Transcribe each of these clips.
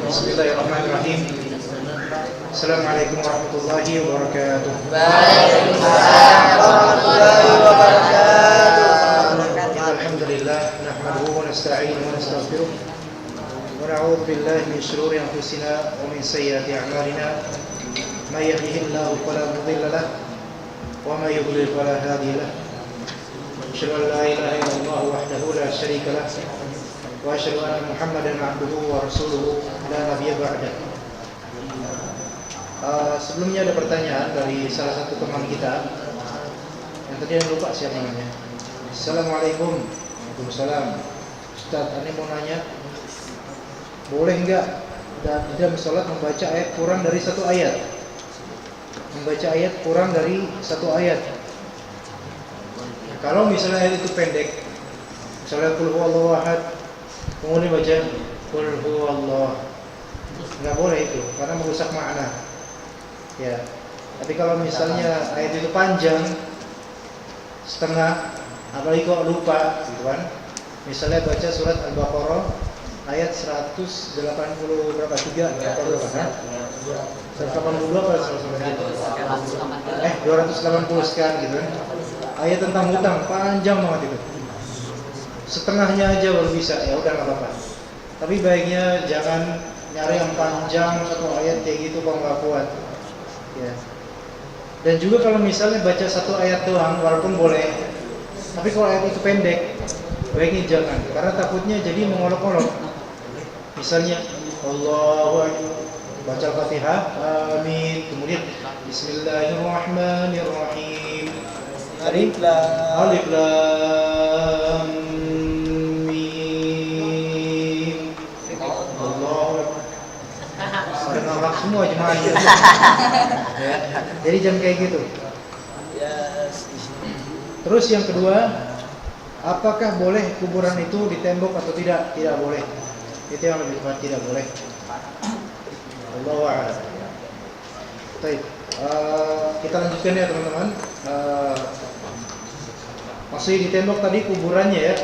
Bismillahirrahmanirrahim. Assalamualaikum warahmatullahi wabarakatuh. Waalaikumsalam warahmatullahi wabarakatuh. Alhamdulillah nahmaduhu wa nasta'inuhu wa nastaghfiruh wa na'udzu billahi min shururi anfusina wa min sayyiati a'malina. May yahdihillahu fala mudilla lahu wa may yudlil fala hadiya lahu. Asyhadu an la ilaha illallah wahdahu la syarika lahu wa asyhadu anna Muhammadan 'abduhu wa rasuluhu la nabiyya ba'dahu. Sebelumnya ada pertanyaan dari salah satu teman kita yang tadi yang lupa siapa namanya. Assalamualaikum. Waalaikumsalam. Ustaz, ini mau nanya, boleh enggak di dalam sholat membaca ayat kurang dari satu ayat? Membaca ayat kurang dari satu ayat. Kalau misalnya ayat itu pendek, misalnya qul huwallahu ahad, kemudian baca qul huwallah, nggak boleh itu karena merusak makna. Ya. Tapi kalau misalnya ayat itu panjang, setengah, apalagi kok lupa, gitu kan? Misalnya baca surat Al-Baqarah ayat 180 berapa? 3 berapa? 182 atau 280 sekian gitu kan. Ayat tentang hutang panjang banget itu. Setengahnya aja baru bisa, ya udah enggak apa-apa. Tapi baiknya jangan nyari yang panjang satu ayat kayak gitu kalau enggak kuat. Ya. Dan juga kalau misalnya baca satu ayat doang walaupun boleh, tapi kalau ayat itu pendek, baiknya jangan, karena takutnya jadi mengolok-olok. Misalnya Allahu Akbar, baca Al-Fatihah, amin, kemudian Bismillahirrahmanirrahim, Alif Lam Mim, Allahu Akbar. Ada nolak semua jemaahnya. Ya, jadi jangan kayak gitu. Terus yang kedua, apakah boleh kuburan itu ditembok atau tidak? Tidak boleh. Itu yang lebih tepat, tidak boleh. Allahu a'lam. Baik, kita lanjutkan ya teman-teman. Masih ditembok tadi kuburannya ya,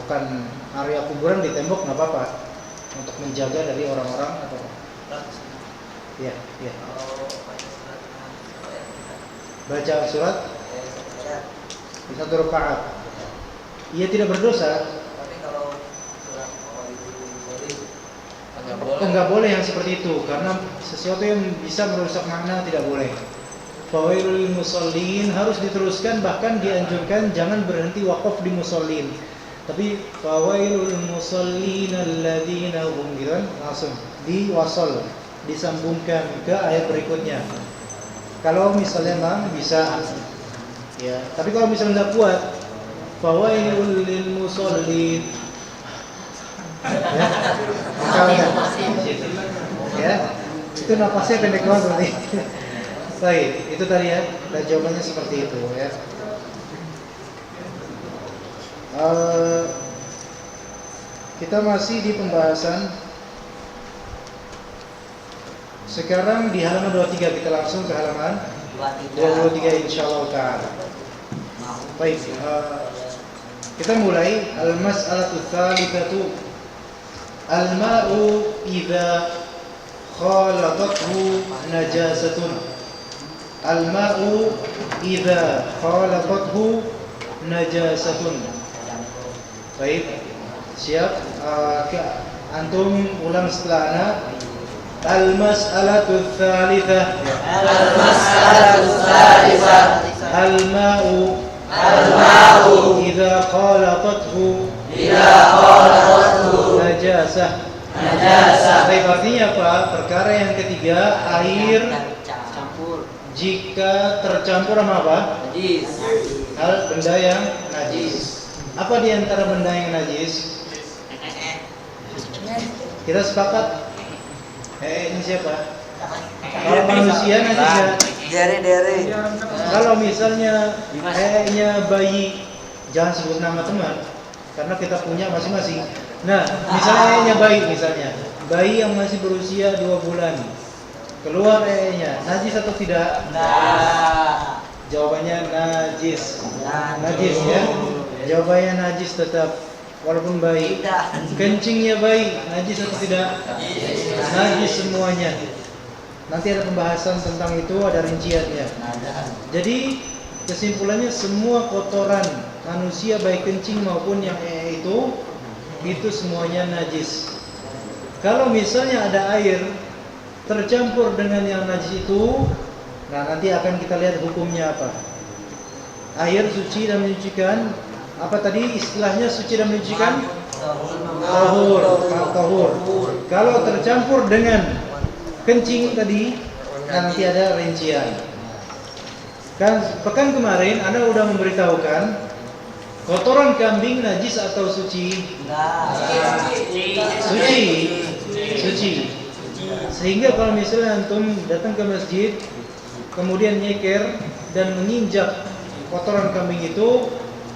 bukan area kuburan ditembok nggak apa-apa untuk menjaga dari orang-orang atau ya. Baca surat di satu rakaat. Ia tidak berdosa. Tapi kalau surat Enggak boleh yang seperti itu karena sesuatu yang bisa merusak makna tidak boleh. Fawailul musallin harus diteruskan, bahkan dianjurkan jangan berhenti wakaf di musallin. Tapi fawailul musallin alladzina hum gitu kan, langsung diwasal, disambungkan ke ayat berikutnya. Kalau misalnya memang bisa ya, tapi kalau misalnya enggak kuat, fawailul lil musallin ya, itu napasnya pendek banget berarti. Baik, itu tadi ya, dan jawabannya seperti itu ya. Kita masih di pembahasan. Sekarang di halaman 23, kita langsung ke halaman 23 insyaallah ta'ala. Baik, kita mulai al-mas'alatu tsalitsatu. Al-ma'u idza khalatathu najasatun. Al-ma'u idza khalatathu najasatun. Baik, siap? Antum ulang setelah ana. Al-mas'alatu tsalitsah. Al-mas'alatu tsalitsah. Al-ma'u idza khalatathu najasah. Baik, artinya apa? Perkara yang ketiga, air jika tercampur sama apa? Najis. Benda yang najis. Apa di antara benda yang najis? Kita sepakat. Ini siapa? Kalau manusia najis ya? Dere. Kalau misalnya kayaknya bayi, jangan sebut nama teman, karena kita punya masing-masing. Nah, misalnya bayi yang masih berusia 2 bulan, keluar najis atau tidak? Nah. Jawabannya najis. Najis ya. Jawabannya najis tetap. walaupun bayi. Kencingnya bayi najis atau tidak? Najis semuanya. Nanti ada pembahasan tentang itu, ada rinciannya. Jadi kesimpulannya semua kotoran manusia baik kencing maupun yang itu semuanya najis. Kalau misalnya ada air tercampur dengan yang najis itu, nah nanti akan kita lihat hukumnya apa. Air suci dan menyucikan. Apa tadi istilahnya suci dan menyucikan? Tahur. Kalau tercampur dengan kencing tadi, nah nanti ada rincian. Kan pekan kemarin Anda sudah memberitahukan kotoran kambing najis atau suci? Suci. Sehingga kalau misalnya antum datang ke masjid kemudian nyeker dan menginjak kotoran kambing itu,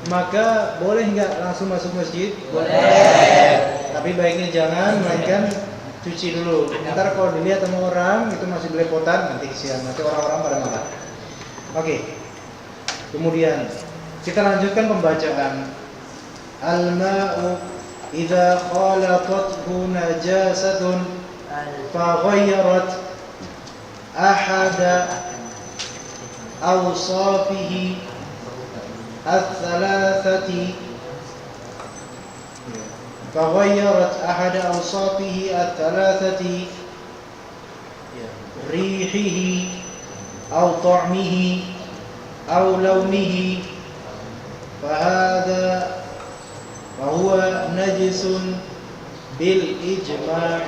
maka boleh nggak langsung masuk masjid? Boleh. Tapi baiknya jangan, melainkan cuci dulu. Ntar kalau dilihat sama orang itu masih belepotan, nanti kesian, nanti orang-orang pada marah. Oke. Kemudian kita lanjutkan pembacaan. Al-ma'u idza khalatathu najasatun faghayyarat ahada awsafihi الثلاثة فغيرت أحد أوصافه الثلاثة ريحه أو طعمه أو لونه فهو نجس بالإجماع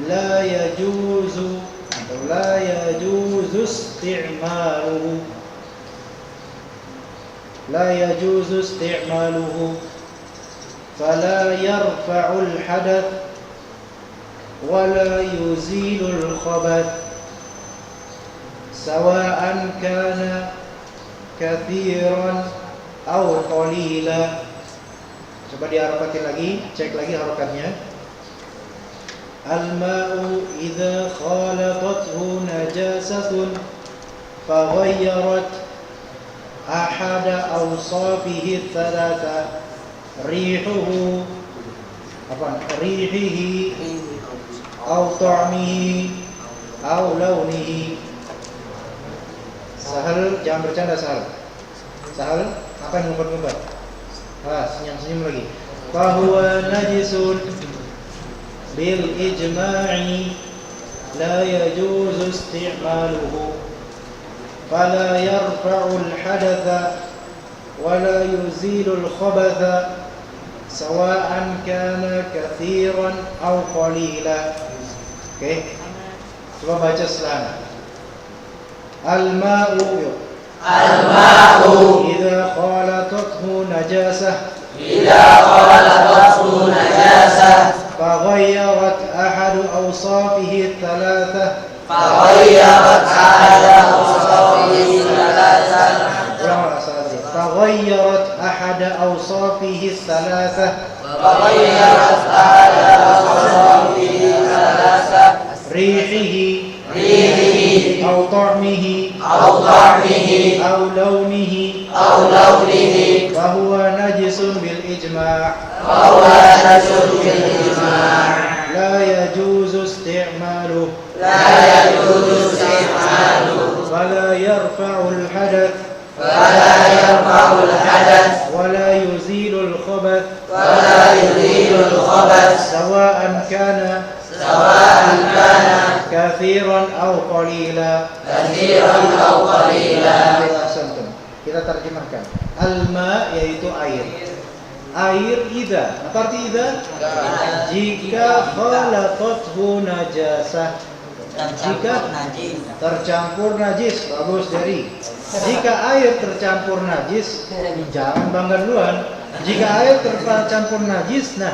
لا يجوز استعماله فلا يرفع الحدث ولا يزيل الخبث سواء كان كثيرا أو قليلا. Coba diharakatin lagi, cek lagi harakatnya. Al-ma'u idza khalatathu najasatun faghayyarat ahada awsafihi thalatha rihuhu rihihi aw ta'mihi aw launihi. Sahal, jangan bercanda Sahal, apa yang ngumpet-ngumpet? Senyum lagi. Fahuwa najisun bil ijma'i la yajuzu isti'maluhu فلا يرفع الحدث ولا يزيل الخبث سواء كان كثيرا أو قليلا. Oke. Coba baca selanjutnya. Al-ma'u idza khalatathu najasah فغيرت أحد أوصافه الثلاثة فغيرت أحد أوصافه الثلاثة ريحه أو طعمه أو لونه فهو نجس بالإجماع لا يجوز استعماله ولا يرفع الحدث ولا يزيل الخبث سواء كان كثيرا أو قليلا. Kita terjemahkan. Al-ma yaitu air. Air idza. Apa arti idza? Jika khalatathu najasah. Jika tercampur najis. Bagus dari. Jika air tercampur najis, jangan bangga duluan. Jika air tercampur najis, nah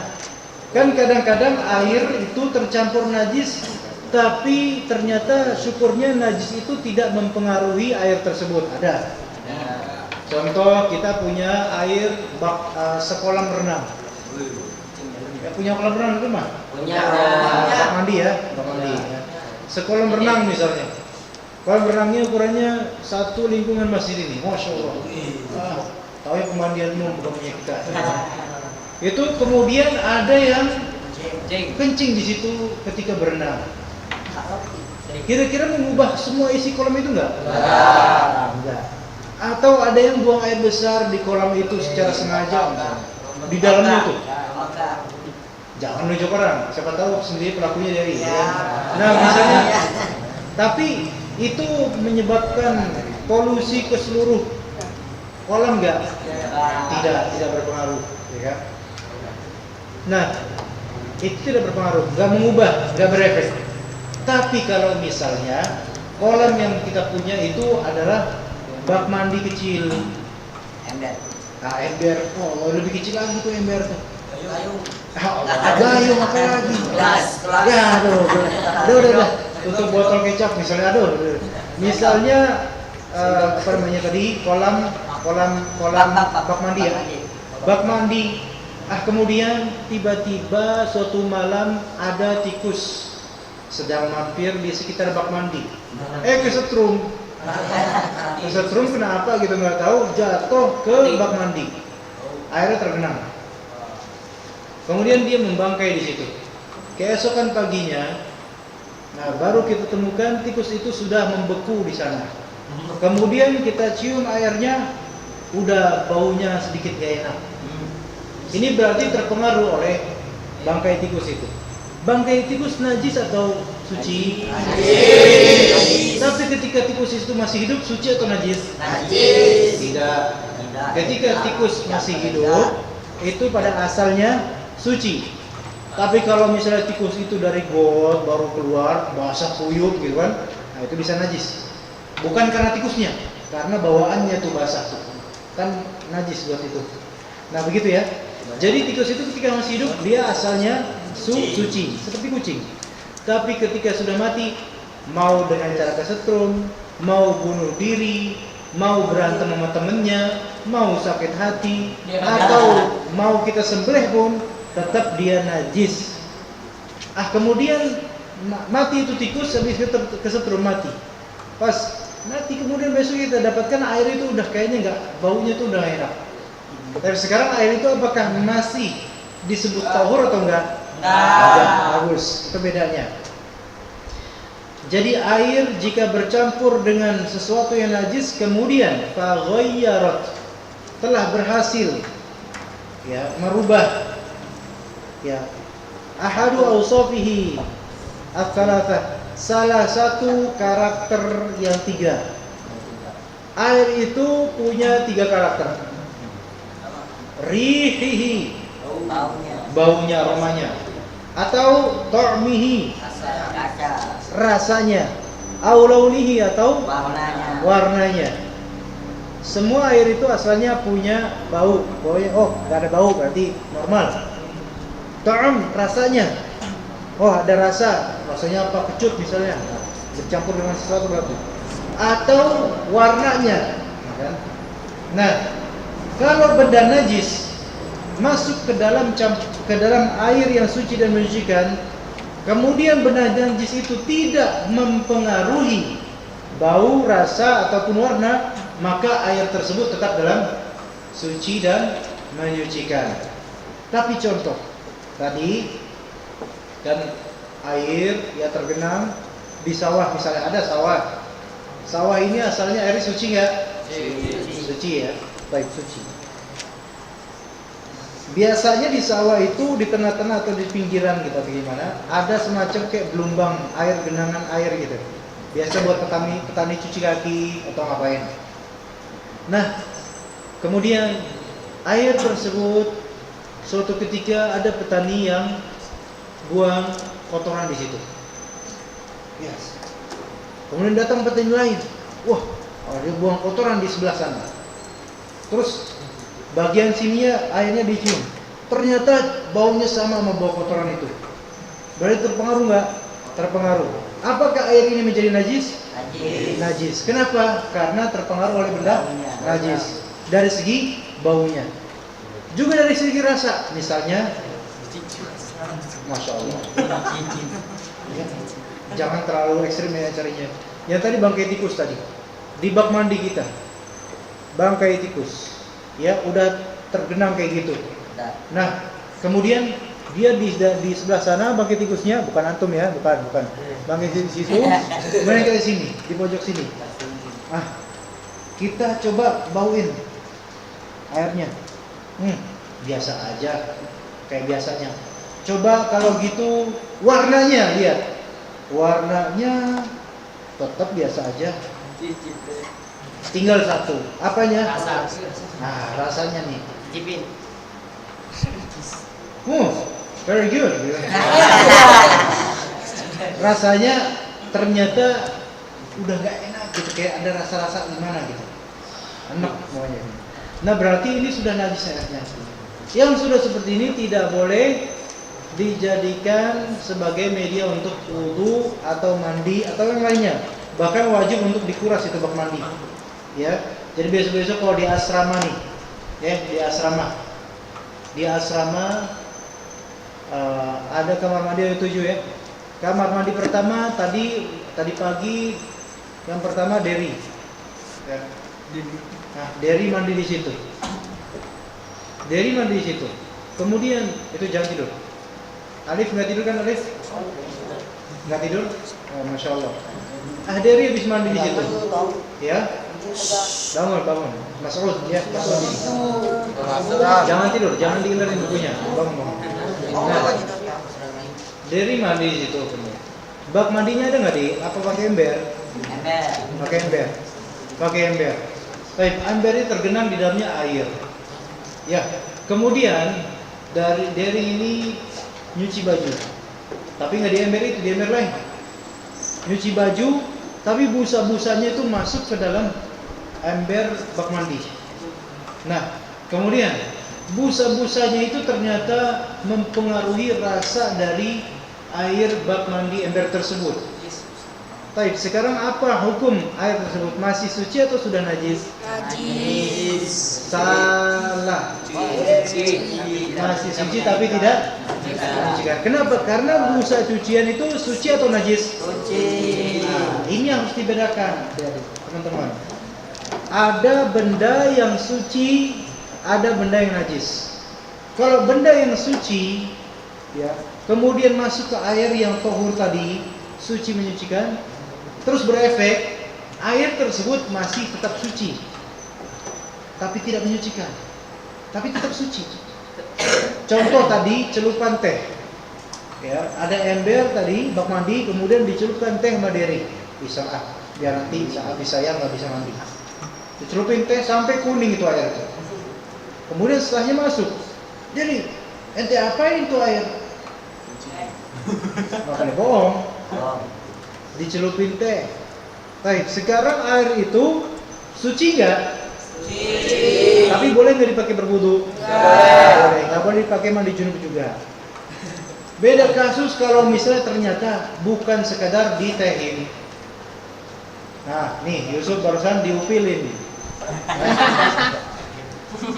kan kadang-kadang air itu tercampur najis, tapi ternyata syukurnya najis itu tidak mempengaruhi air tersebut. Ada. Contoh kita punya air sekolah renang. Punya kolam renang di rumah? Punya. Bak mandi ya, bak mandi. Sekolah renang misalnya. Kolam renangnya ukurannya satu lingkungan masjid ini. Masya Allah. Tahu ya pemandian umum bukan punya kita. itu kemudian ada yang Cing. kencing di situ ketika berenang. Kira-kira mengubah semua isi kolam itu enggak? Enggak. Atau ada yang buang air besar di kolam itu secara sengaja misalnya. Di dalamnya itu. Jangan nunjuk orang, siapa tahu sendiri pelakunya dari. Nah, misalnya, tapi itu menyebabkan polusi ke seluruh kolam enggak? Tidak berpengaruh, ya kan? Nah, itu tidak berpengaruh, nggak mengubah, nggak berefek. Tapi kalau misalnya kolam yang kita punya itu adalah bak mandi kecil, Ember. ember, oh lebih kecil lagi tuh ember tuh. Gayung. Gayung apa lagi? Gelas. Ya, udah. Untuk botol kecap misalnya, Misalnya apa namanya tadi kolam bak mandi ya, bak mandi. Kemudian tiba-tiba suatu malam ada tikus sedang mampir di sekitar bak mandi. Kesetrum kenapa gitu nggak tahu, jatuh ke bak mandi, airnya tergenang. Kemudian dia membangkai di situ. Keesokan paginya, nah baru kita temukan tikus itu sudah membeku di sana. Kemudian kita cium airnya, udah baunya sedikit gak enak. Ini berarti terpengaruh oleh bangkai tikus itu. Bangkai tikus najis atau suci? Najis. Tapi ketika tikus itu masih hidup, suci atau najis? Najis. Tidak. Ketika tikus masih hidup, itu pada asalnya suci. Tapi kalau misalnya tikus itu dari got baru keluar, basah kuyup gitu kan, nah itu bisa najis. Bukan karena tikusnya, karena bawaannya tuh basah tuh. Kan najis buat itu. Nah begitu ya. Jadi tikus itu ketika masih hidup dia asalnya suci, seperti kucing. Tapi ketika sudah mati, mau dengan cara kesetrum, mau bunuh diri, mau berantem sama temennya, mau sakit hati, atau mau kita sembelih pun, tetap dia najis. Kemudian mati itu tikus, habis itu kesetrum mati. Pas mati kemudian besok kita dapatkan air itu udah kayaknya nggak, baunya tuh udah enak. Tapi sekarang air itu apakah masih disebut tahur atau enggak? Bagus, itu bedanya. Jadi air jika bercampur dengan sesuatu yang najis kemudian faghayyarat, telah berhasil ya merubah ya ahadu awsafihi ats-tsalatsah, salah satu karakter yang tiga. Air itu punya tiga karakter. Rihihi, baunya, aromanya, atau ta'mihi, rasanya, au launihi, atau warnanya. Semua air itu asalnya punya bau. Baunya, nggak ada bau berarti normal. Ta'am, rasanya, ada rasanya apa, kecut misalnya, bercampur dengan sesuatu berarti. Atau warnanya, nah kalau benda najis masuk ke dalam air yang suci dan menyucikan, kemudian benda najis itu tidak mempengaruhi bau, rasa ataupun warna, maka air tersebut tetap dalam suci dan menyucikan. Tapi contoh tadi kan air ya tergenang di sawah misalnya, ada sawah ini asalnya air suci nggak? Suci ya. Baik, suci. Biasanya di sawah itu di tengah-tengah atau di pinggiran gitu bagaimana, ada semacam kayak gelombang air, genangan air gitu. Biasa buat petani cuci kaki atau ngapain. Nah, kemudian air tersebut suatu ketika ada petani yang buang kotoran di situ. Yes. Kemudian datang petani lain. Dia buang kotoran di sebelah sana. Terus bagian sininya airnya dicium, ternyata baunya sama bau kotoran itu. Berarti terpengaruh nggak? Terpengaruh. Apakah air ini menjadi najis? Najis. Kenapa? Karena terpengaruh oleh benda najis. Dari segi baunya, juga dari segi rasa. Misalnya, masya Allah. Jangan terlalu ekstrim ya carinya. Yang tadi bangkai tikus tadi di bak mandi kita. Bangkai tikus ya udah tergenang kayak gitu, Udah. Nah, kemudian dia di sebelah sana bangkit tikusnya, bukan antum ya, bukan. Bangkit di situ, kemudian ke sini, di pojok sini. Kita coba bauin airnya. Biasa aja, kayak biasanya. Coba kalau gitu warnanya lihat. Warnanya tetap biasa aja. Tinggal satu. Apanya? Rasa. Nah, rasanya nih. Cipin. Very good. Rasanya ternyata udah nggak enak gitu, kayak ada rasa-rasa gimana gitu. Enak semuanya. Nah, berarti ini sudah najis airnya. Yang sudah seperti ini tidak boleh dijadikan sebagai media untuk wudu atau mandi atau yang lainnya. Bahkan wajib untuk dikuras itu bak mandi. Ya. Jadi besok-besok kalau di asrama nih, ya, di asrama ada kamar mandi ada 7 ya. Kamar mandi pertama tadi pagi yang pertama Derry. Ya. Nah, Derry mandi di situ. Kemudian itu jangan tidur. Alif nggak tidur kan Alif? Nggak tidur? Oh, Masya Allah. Derry habis mandi di situ. Ya. Bangun. Mas'ud ya. Jangan tidur, jangan diilerin bukunya. Bangun. Nah, Derry mandi di situ. Bak mandinya ada nggak di? Apa pakai ember? Pakai ember. Baik, ember ini tergenang di dalamnya air. Ya. Kemudian dari ini nyuci baju. Tapi nggak di ember itu, di ember lain. Nyuci baju, tapi busa-busanya itu masuk ke dalam ember bak mandi. Nah, kemudian busa-busanya itu ternyata mempengaruhi rasa dari air bak mandi ember tersebut. Baik, sekarang apa hukum air tersebut? Masih suci atau sudah najis? Najis. Salah. Masih suci tapi tidak mencucikan. Kenapa? Karena busa cucian itu suci atau najis? Suci. Nah, ini yang harus dibedakan, teman-teman. Ada benda yang suci, ada benda yang najis. Kalau benda yang suci, ya, kemudian masuk ke air yang tohur tadi, suci menyucikan, terus berefek, air tersebut masih tetap suci, tapi tidak menyucikan, tapi tetap suci. Contoh tadi celupan teh, ya, ada ember tadi bak mandi, kemudian dicelupkan teh sama Derry, bisa biar nanti habis saya nggak bisa mandi. Dicelupin teh sampai kuning itu air. Kemudian setelahnya masuk, jadi ente apain itu air? Makanya bohong. Dicelupin teh. Baik, sekarang air itu suci nggak? Suci. Tapi boleh nggak dipakai berwudu? Boleh. Nggak boleh dipakai mandi junub juga. Beda kasus kalau misalnya ternyata bukan sekadar ditehin. Nah, nih Yusuf barusan diupilin.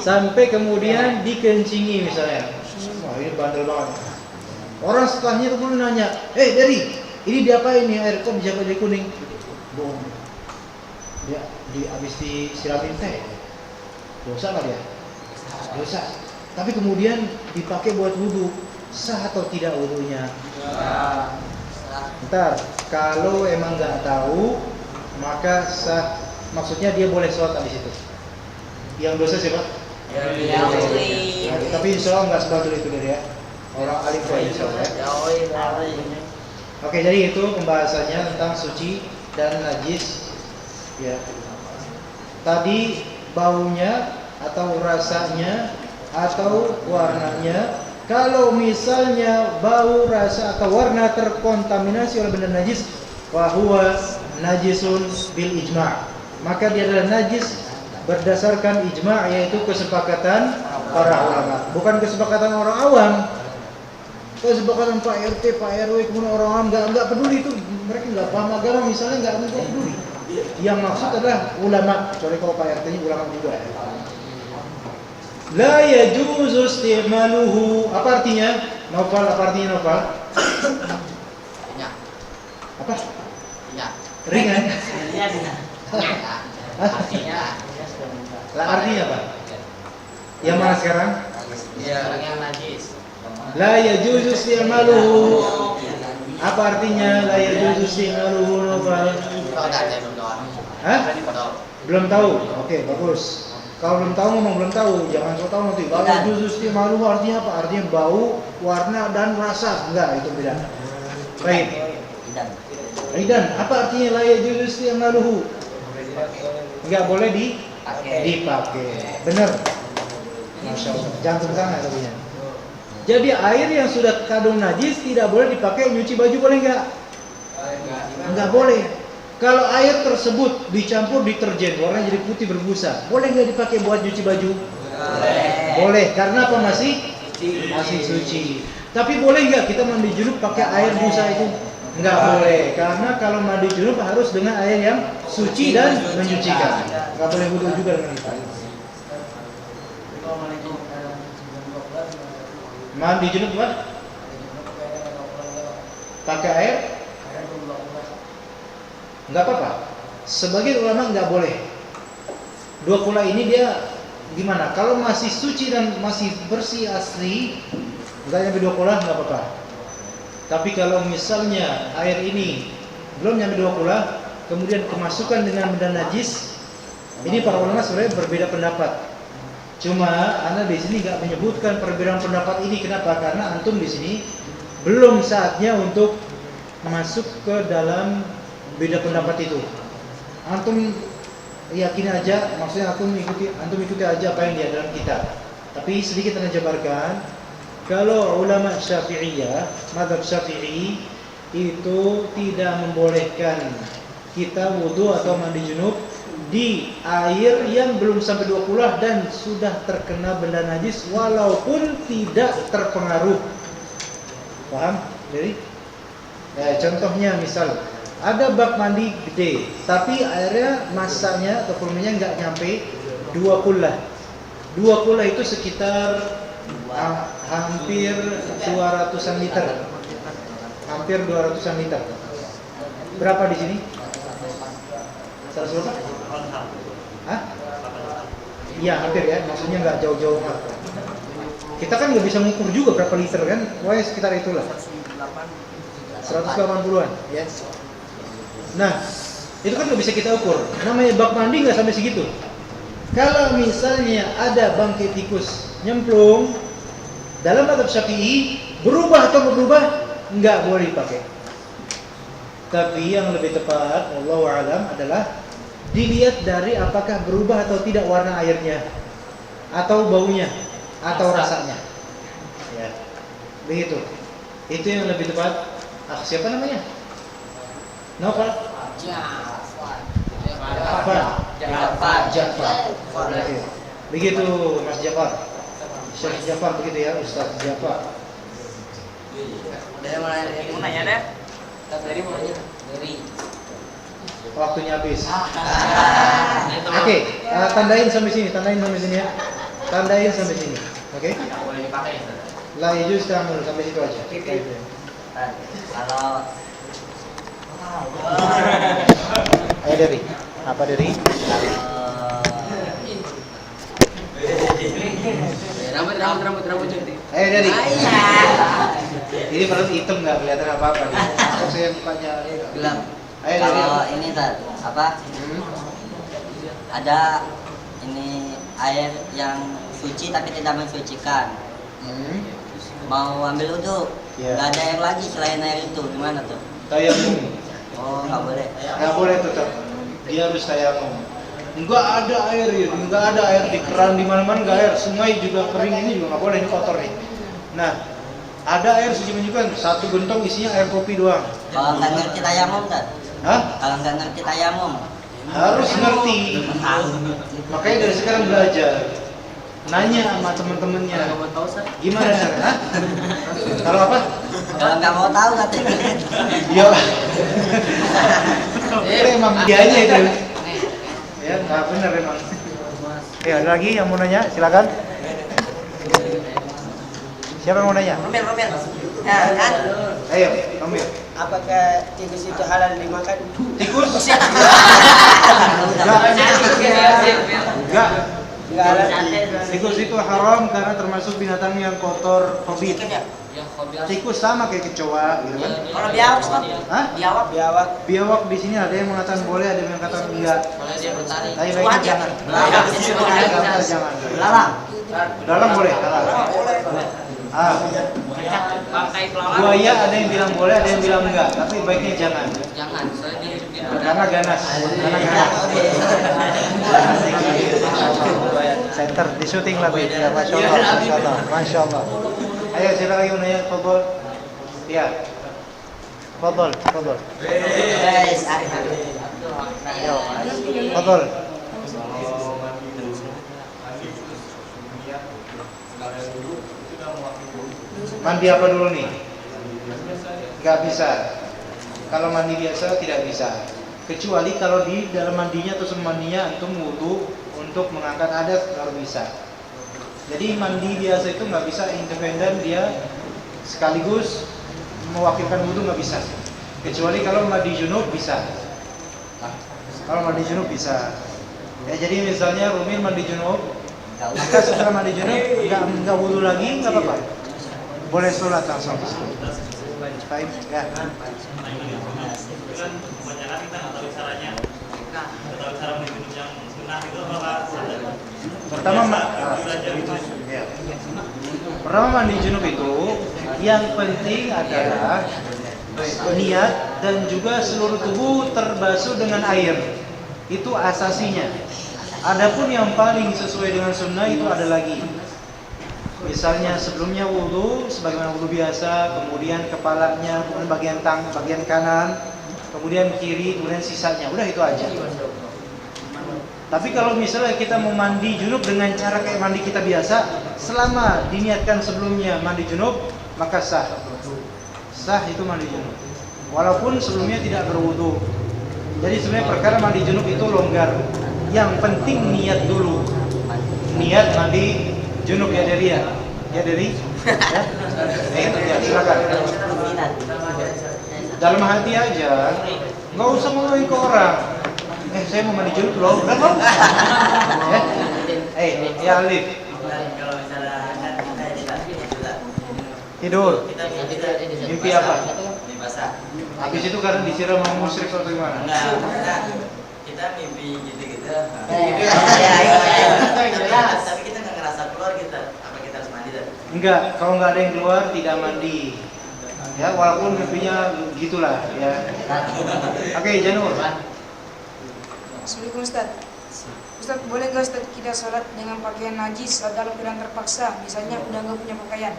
Sampai kemudian dikencingi misalnya. Wah, ini bandel banget. Orang setelahnya itu pun nanya, Derry, ini diapain nih air kok bisa jadi kuning? Bohong. Dia habis disiramin teh. Dosa nggak dia? Dosa. Tapi kemudian dipakai buat wudu, sah atau tidak wudunya? Ntar, kalau emang nggak tahu, maka sah. Maksudnya dia boleh sholat di situ. Yang dosa siapa? Tapi insya Allah nggak sebatul itu dia. Orang alif insya Allah. Oke, jadi itu pembahasannya tentang suci dan najis. Ya. Tadi baunya atau rasanya atau warnanya. Kalau misalnya bau, rasa atau warna terkontaminasi oleh benda najis, fahuwa najisun bil ijma'. Maka dia adalah najis berdasarkan ijma', yaitu kesepakatan para ulama, bukan kesepakatan orang awam. Kesepakatan Pak RT, Pak RW, kemudian orang awam nggak peduli itu, mereka nggak paham agama misalnya, nggak peduli. Yang maksud adalah ulama, kecuali kalau Pak RT-nya ulama juga. La yajuzu istimaluhu. Apa artinya? Novel, apa artinya novel? Apa? Ringan. Artinya. Lah artinya apa? Yang mana sekarang? Orang yang najis. La yajuzu isti'maluhu. Apa artinya la yajuzu isti'maluhu Nofal? Hah? Belum tahu. Oke, bagus. Kalau belum tahu ngomong belum tahu, jangan so tahu nanti. La yajuzu isti'maluhu artinya apa? Artinya bau, warna dan rasa. Enggak, itu beda. Baik. Idan, apa artinya la yajuzu isti'maluhu? Enggak boleh dipakai. Benar. Masya Allah. Jangan sana katanya. Jadi air yang sudah kadung najis tidak boleh dipakai nyuci baju, boleh nggak? Nggak boleh. Kalau air tersebut dicampur deterjen warnanya jadi putih berbusa, boleh nggak dipakai buat nyuci baju? Boleh. Karena apa? Masih suci. Tapi boleh nggak kita mandi junub pakai air busa itu? Nggak boleh. Karena kalau mandi junub harus dengan air yang suci dan menyucikan. Nggak boleh wudu juga dengan itu. Mandi junub buat pakai air nggak apa-apa. Sebagian ulama nggak boleh. Dua kula ini dia gimana? Kalau masih suci dan masih bersih asli, nggak nyampe dua kula nggak apa-apa. Tapi kalau misalnya air ini belum nyampe dua kula, kemudian kemasukan dengan benda najis, ini para ulama sebenarnya berbeda pendapat. Cuma Anda di sini nggak menyebutkan perbedaan pendapat ini. Kenapa? Karena antum di sini belum saatnya untuk masuk ke dalam beda pendapat itu. Antum yakin aja, maksudnya antum ikuti aja apa yang di dalam kitab. Tapi sedikit Anda jabarkan, kalau ulama Syafi'iyah, mazhab Syafi'i itu tidak membolehkan kita wudu atau mandi junub di air yang belum sampai 20 dan sudah terkena benda najis walaupun tidak terpengaruh. Paham? Jadi contohnya misal ada bak mandi gede tapi airnya masanya atau volumenya nggak nyampe 2 kula. 2 kula itu sekitar hampir 200-an liter. Hampir 200-an liter. Berapa di sini? 100 berapa? Hah? Iya hampir ya, maksudnya nggak jauh-jauh amat. Kita kan nggak bisa ngukur juga berapa liter kan, wah sekitar itulah. 180-an, ya. Nah, itu kan nggak bisa kita ukur. Namanya bak mandi nggak sampai segitu. Kalau misalnya ada bangkai tikus nyemplung, dalam mazhab Syafi'i berubah atau berubah nggak boleh dipakai. Tapi yang lebih tepat, wallahu a'lam adalah dilihat dari apakah berubah atau tidak warna airnya, atau baunya, atau rasanya. Ya, begitu. Itu yang lebih tepat. Siapa namanya? Nofal? Jafar. Begitu, Mas Jafar. Syekh Jafar begitu ya, Ustaz Jafar. Mau nanya deh. Dari mau nanya. Dari. Waktunya habis. Oke, tandain sampai sini ya. Tandain sampai sini. Oke? Boleh dipakai. La yajuz ta'amul sampai situ aja. Kalau Ayo dari. Apa dari? rambut cantik. Ayo dari. Ini perut hitam nggak kelihatan apa-apa nih. Saya mukanya gelap. Ayo dari. Kalau ini apa? Ada ini air yang suci tapi tidak mensucikan. Mau ambil wudhu, Ya. nggak ada air lagi selain air itu, gimana tuh? Tayamum. Oh, nggak boleh. Nggak boleh tetap. Dia harus tayamum. Enggak ada air ya, enggak ada air di keran di mana-mana enggak air, sungai juga kering, ini juga nggak boleh, ini kotor nih. Nah, ada air suci menyucikan, satu gentong isinya air kopi doang. Kalau nggak ngerti tayamum kan? Hah? Kalau nggak ngerti tayamum, Harus ngerti. Makanya dari sekarang belajar. Nanya sama temen-temennya. Gimana cara? Hah? Kalau apa? kalau nggak mau tahu katanya. Iya. Itu emang dianya itu. Ya, nggak benar emang. Ya, ada lagi yang mau nanya? Silakan. Siapa yang mau nanya? Romel. Ya kan? Ayo, Romel. Apakah tikus itu halal dimakan? Tikus? Kalau udah Enggak. Enggak ada. Tikus itu haram karena termasuk binatang yang kotor, hobbit. Yang hobi Tikus sama kayak kecoa gitu kan. Kalau biawak, Ustaz? Hah? Biawak. Biawak. Biawak di sini ada yang mengatakan boleh, ada yang mengatakan enggak. Soalnya dia bertaring. Tapi baiknya jangan. Jangan. Lalang. Dalam boleh, dalam. Ah, Bangkai pelawak. buaya ada yang bilang boleh, ada yang bilang enggak. Tapi baiknya jangan. Jangan, soalnya dia hidupin Karena ganas. Karena ganas. Center di syuting lagi. Ya, masya Allah, masya Allah, masya Allah. Ayo siapa lagi mau nanya, Fadol? Ya, Fadol, Fadol. Guys, Arif. Ayo, Fadol. Mandi apa dulu nih? Gak bisa. Kalau mandi biasa tidak bisa. Kecuali kalau di dalam mandinya atau sebelum mandinya antum wudu untuk mengangkat hadas baru bisa. Jadi mandi biasa itu nggak bisa independen, dia sekaligus mewakilkan wudu nggak bisa. Kecuali kalau mandi junub bisa. Kalau mandi junub bisa. Ya jadi misalnya Rumil mandi junub, maka setelah mandi junub nggak wudu lagi nggak apa-apa. Boleh sholat langsung. Baik, ya. Pertama mandi junub itu yang penting adalah niat dan juga seluruh tubuh terbasuh dengan air. Itu asasinya. Adapun yang paling sesuai dengan sunnah itu ada lagi. Misalnya sebelumnya wudu sebagaimana wudu biasa, kemudian kepalanya, kemudian bagian kanan, kemudian kiri, kemudian sisanya. Udah itu aja. Tapi kalau misalnya kita mau mandi junub dengan cara kayak mandi kita biasa, selama diniatkan sebelumnya mandi junub, maka sah. Sah itu mandi junub. Walaupun sebelumnya tidak berwudu. Jadi sebenarnya perkara mandi junub itu longgar. Yang penting niat dulu. Niat mandi junub ya dari ya. Ya dari. Ya. Itu ya, silakan. Dalam hati aja, nggak usah ngomongin ke orang. Saya mau mandi junub loh, udah kok. Ya Alif. Tidur. Mimpi apa? Habis itu karena disiram sama musyrik atau gimana? Kita mimpi gitu-gitu. Tapi kita nggak ngerasa keluar kita. Apa kita harus mandi tadi? Enggak, kalau nggak ada yang keluar tidak mandi. Ya, walaupun mimpinya gitulah ya. Oke, Janur. Assalamualaikum Ustaz. Ustaz, boleh nggak Ustaz kita sholat dengan pakaian najis dalam keadaan terpaksa, misalnya udah nggak punya pakaian?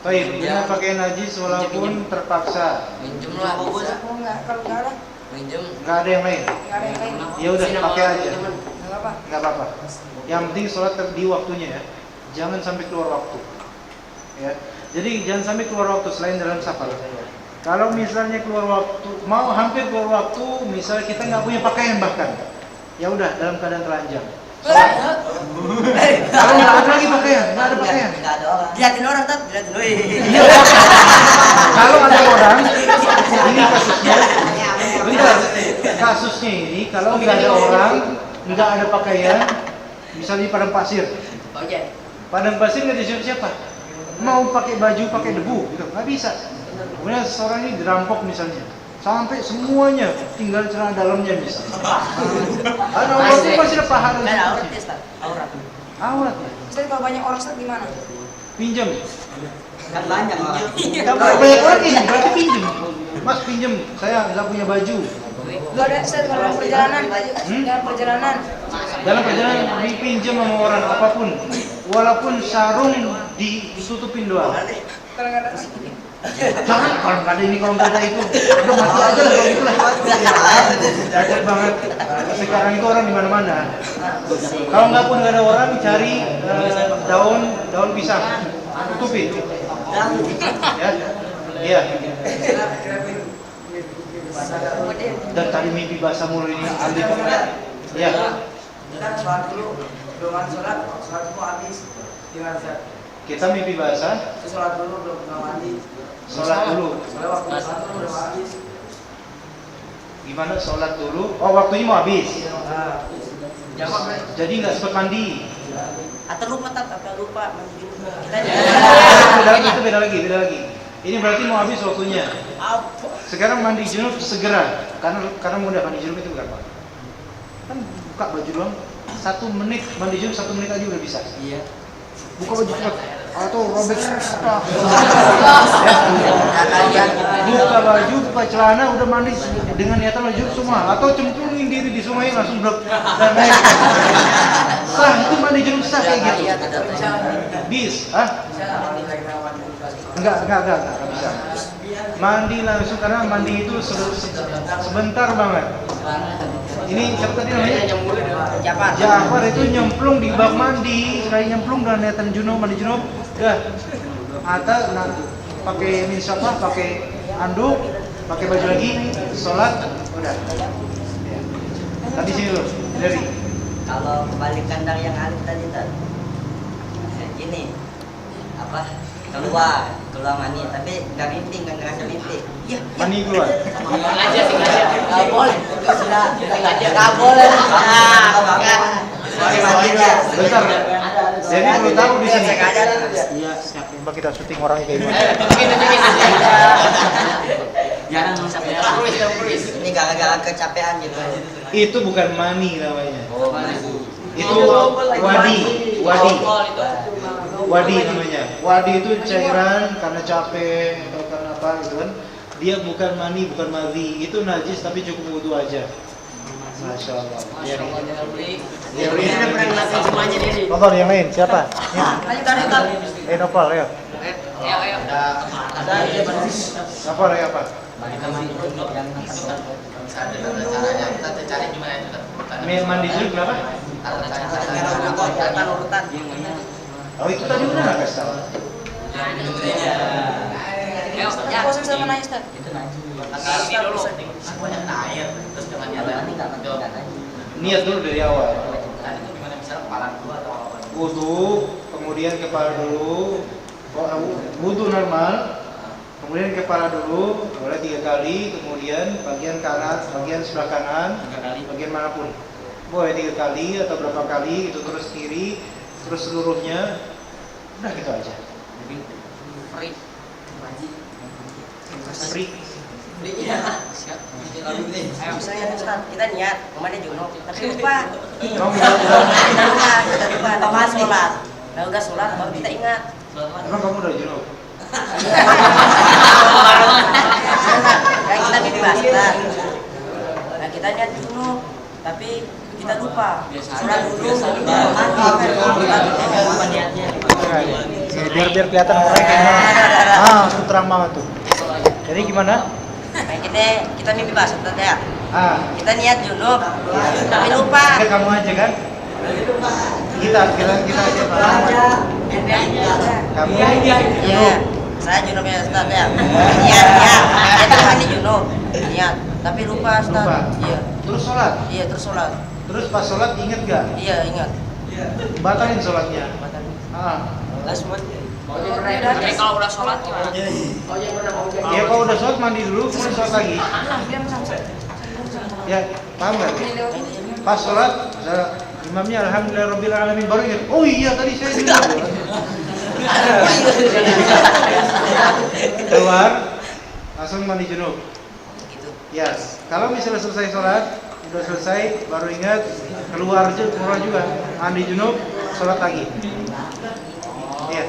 Baik, dengan pakaian najis walaupun terpaksa. Minjem lah. Oh nggak, kalau nggak ada, Minjem. Nggak ada yang lain. nggak ada yang lain, Ya udah pakai aja. nggak apa-apa. Nggak apa-apa. Yang penting sholat di waktunya ya. Jangan sampai keluar waktu. Ya. Jadi jangan sampai keluar waktu selain dalam safar. Kalau misalnya keluar waktu, mau hampir keluar waktu, misalnya kita nggak punya pakaian bahkan, ya udah dalam keadaan telanjang. Kalau nggak ada lagi pakaian, nggak ada pakaian. Nggak ada orang. Lihatin orang tak? Lihatin. Kalau ada orang, ini kasusnya. Bentar, kasusnya ini kalau nggak ada orang, nggak ada pakaian, misalnya di padang pasir. Padang pasir nggak disuruh siapa? Mau pakai baju, pakai debu, gitu nggak bisa. Kemudian seseorang ini dirampok misalnya, sampai semuanya tinggal celana dalamnya misalnya. Ada orang itu pasti ada pahala. Aurat ya, Ustaz? Aurat. Aurat. Ustaz, kalau banyak orang Ustaz gimana? Pinjam. Kan banyak orang. Kalau banyak orang ini berarti pinjam. Mas pinjam, saya nggak punya baju. Nggak ada Ustaz, kalau dalam perjalanan, dalam perjalanan. Dalam perjalanan dipinjam sama orang apapun, walaupun sarung ditutupin doang. Kalau nggak ada, Jangan kalau nggak ada ini, kalau nggak ada itu, udah mati aja lah kalau gitu lah. Cacat banget. Sekarang itu orang di mana-mana. Kalau nggak pun nggak ada orang, cari daun pisang, tutupin. Ya, iya. Dan tadi mimpi basah mulu ini Alif. Ya. Kita sholat dulu, dengan sholat mau habis. Gimana Ustaz? Kita mimpi basah, Sholat dulu belum mandi. sholat dulu. Soalnya waktu sholat dulu udah mau habis. Gimana sholat dulu? Oh waktunya mau habis. Jamak Jadi nggak sempat mandi. Atau lupa mandi junub. Kita Beda lagi. Ini berarti mau habis waktunya. Sekarang mandi junub segera, karena mudah mandi junub itu berapa? Kan buka baju doang, 1 menit mandi junub 1 menit aja udah bisa. Iya. Buka baju atau robek susah. Buka baju, buka celana, udah mandi dengan niatan mandi junub semua, atau cemplungin diri di sungai langsung blok dan naik. Sah, itu mandi junub sah kayak gitu. Bis, Enggak bisa. Mandi langsung karena mandi itu sebentar banget. Ini siapa tadi namanya? Jafar itu nyemplung di bak mandi, sekali nyemplung dan niatan junub, mandi junub, udah. Atau pakai minsapa, pakai anduk, pakai baju lagi, sholat, udah. Tadi sini dulu, dari. Kalau kebalikan dari yang Alif tadi ini keluar mani, tapi nggak mimpi, nggak ngerasa mimpi. Iya. Mani keluar. Nggak boleh. Nggak boleh. Bentar. Jadi perlu tahu di sini. Iya, coba kita syuting orangnya kayak gimana. Jangan sampai terus. Ini gara-gara kecapean gitu. Itu bukan mani namanya. Oh, mani. Itu wadi namanya. Wadi itu cairan karena capek atau karena apa gitu kan. Dia bukan mani, bukan madhi. Itu najis tapi cukup wudu aja. Masya Allah. Ini udah pernah ngelakuin semuanya dia nih. Nopal yang lain siapa? Nopal ya. Ayo. Nopal ya apa? Caranya kita cari gimana itu. Mandi junub berapa? Urutan. Oh itu tadi udah nggak kasih tahu. Ayo, Kosong sama nanya Ustaz. Itu najis. Ini dulu. Banyak air, terus dengan Niat dulu dari awal. Tadi itu gimana misalnya kepala dulu atau apa? Wudu, kemudian kepala dulu. Wudu normal. Kemudian kepala dulu, boleh 3 kali. Kemudian bagian kanan, bagian sebelah kanan, bagian manapun. Boleh 3 kali atau berapa kali, itu terus kiri, terus seluruhnya. Udah gitu aja. Free. Misalnya Ustaz, kita niat kemana junub, tapi lupa. Kita lupa, pas sholat. Nah udah sholat baru kita ingat. Emang kamu udah junub? Kayak kita bebas Ustaz. Nah kita niat junub, tapi kita lupa. Sholat dulu, Biar kelihatan orangnya kayak gimana. Itu terang banget tuh. Jadi gimana? Nah, kita mimpi bahasa Ustaz ya. Kita niat junub, tapi lupa. Kamu aja kan? Kita aja Pak. Kamu Iya. Saya junub ya Ustaz ya. Niat ya. Kita mandi junub. Niat, tapi lupa Ustaz. Lupa. Iya. Terus sholat. Iya, terus sholat. Terus pas sholat inget gak? Iya, ingat. Batalin sholatnya. Tapi kalau udah sholat gimana? Ya kalau udah sholat mandi dulu, kemudian sholat lagi. Ya, paham gak? Pas sholat, imamnya alhamdulillah rabbil alamin baru ingat. Oh iya tadi saya juga. Keluar, langsung mandi junub. Gitu. Ya, kalau misalnya selesai sholat, udah selesai, baru ingat keluar juga, mandi junub, sholat lagi. Iya.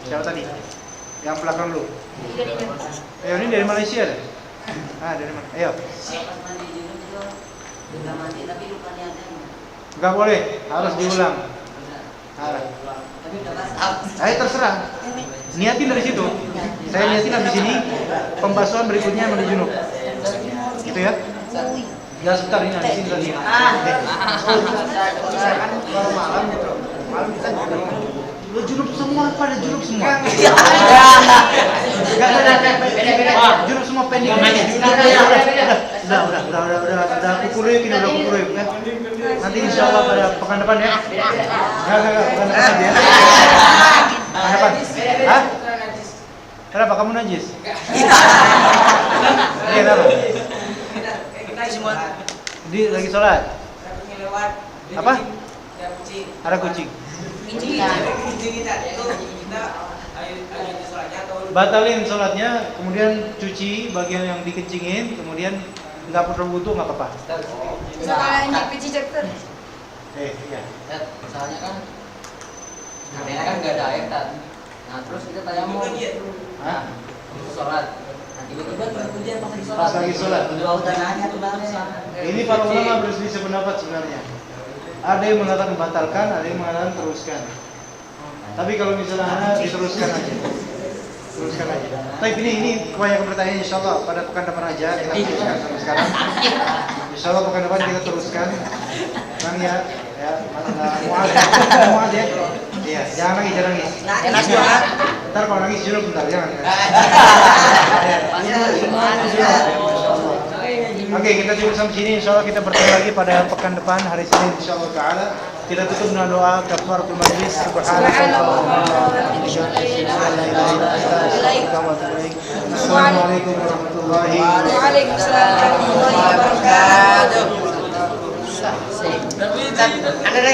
Siapa tadi? Yang belakang dulu. Ayo ini dari Malaysia deh. Dari mana? Ayo. Enggak boleh, harus diulang. Ayo terserah. Niatin dari situ. Saya niatin habis ini pembasuhan berikutnya mandi junub. Gitu ya. Ya sebentar ini habis ini tadi. Kan kalau malam gitu. Malam kita lu junub semua, pada junub semua. Enggak ada. Junub semua pendek. Udah kukurip ya. Nanti insyaallah pada pekan depan ya. Enggak pekan depan ya. Pekan depan. Hah? Kenapa kamu najis? Iya, kenapa? Di lagi sholat. Apa? kucing. Ada kucing. Kucing. Kucing kita itu kita ayo sholatnya atau Batalin sholatnya, kemudian cuci bagian yang dikencingin, kemudian nggak perlu wudu nggak apa-apa. Misalnya ini pecicet tuh. Iya. Soalnya kan kamera kan nggak ada air kan. Nah terus kita tayamum. Hah? Sholat. Nah tiba-tiba hujan pas lagi sholat. Pas lagi sholat. Lautan aja tuh bang. Ini para ulama berselisih pendapat sebenarnya. Ada yang mengatakan batalkan, ada yang mengatakan teruskan. Tapi kalau misalnya Anda diteruskan aja. Teruskan aja. Tapi ini kebanyakan pertanyaan insya Allah pada pekan depan aja kita teruskan sampai sekarang. Insya Allah pekan depan kita teruskan. Nang ya, mual ya. Iya, jangan nangis. Nangis gua. Ntar kalau nangis jujur bentar, jangan. Oke, kita cukup sampai sini. Insya Allah kita bertemu lagi pada pekan depan hari Senin. Insya Allah Taala kita tutup dengan doa kafaratul majlis. Assalamualaikum warahmatullahi wabarakatuh. Waalaikumsalam warahmatullahi wabarakatuh. Ada